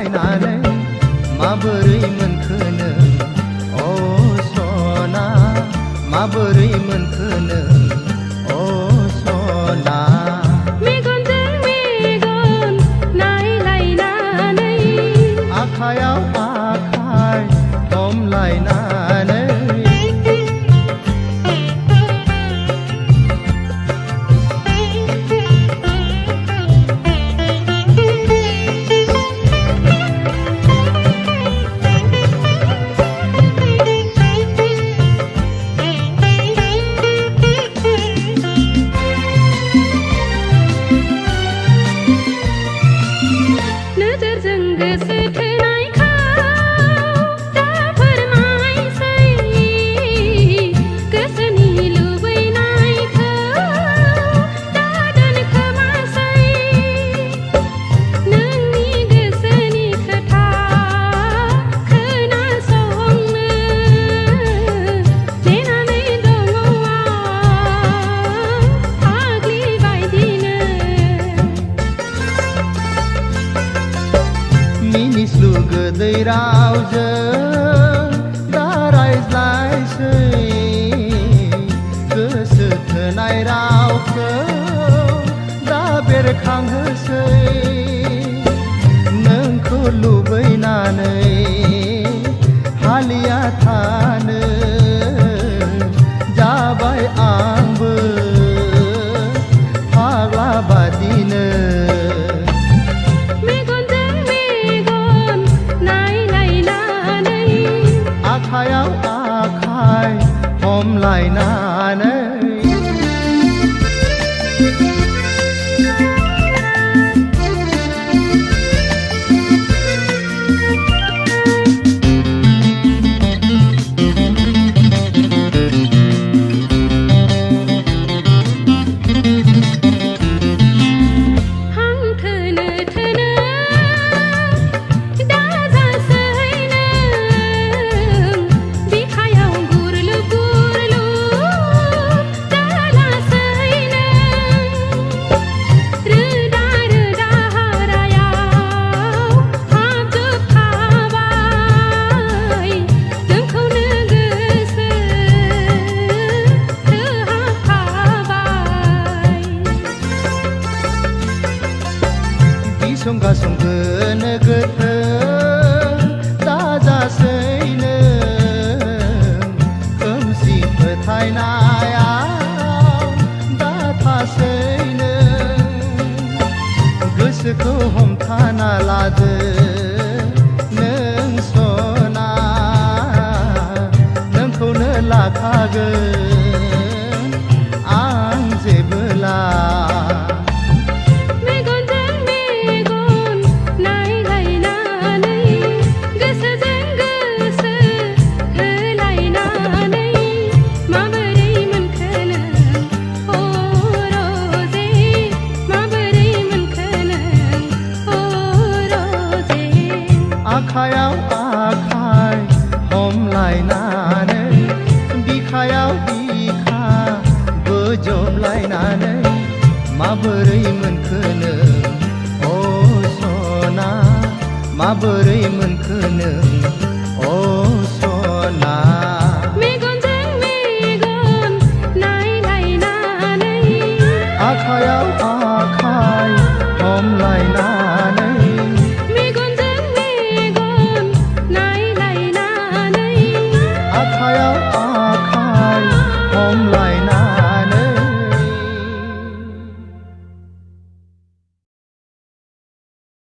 लायनानै माबोरै मोनखो नों अ सना माबोरै मोनखो नों अ सना मेगनजों मेगन नायलायनानै आखायाव आखाय हमलायनानै नोजोरजों गोसो थोनायखौ दा फोरमायसै गोसोनि लुबैनायखौ दा दोनखोमासै नोंनि गोसोनि खोथा खोनासंनो नेनानै दङ आं फाग्लि बायदिनो मिनिस्लु गोदै रावजों दा रायज्लायसै गोसो थोनाय रावखौ दा बेरखांहोसै नोंखौ लुबैनानै हालिया थानो जाबाय आंबो फाग्ला बादिनो आखायाव आखाय हमलायनानै संगा संगोनो गोथों दाजासै नों खोमसि फोथायनायाव दाथासै नों गोसोखौ हमथाना लादो नों सना नोंखौनो लाखागोन आं जेबोला आखायाव आखाय हमलायनानै बिखायाव बिखा बोजबलायनानै माबोरै मोनखो नों अ सना माबोरै मोनखो नों अ सना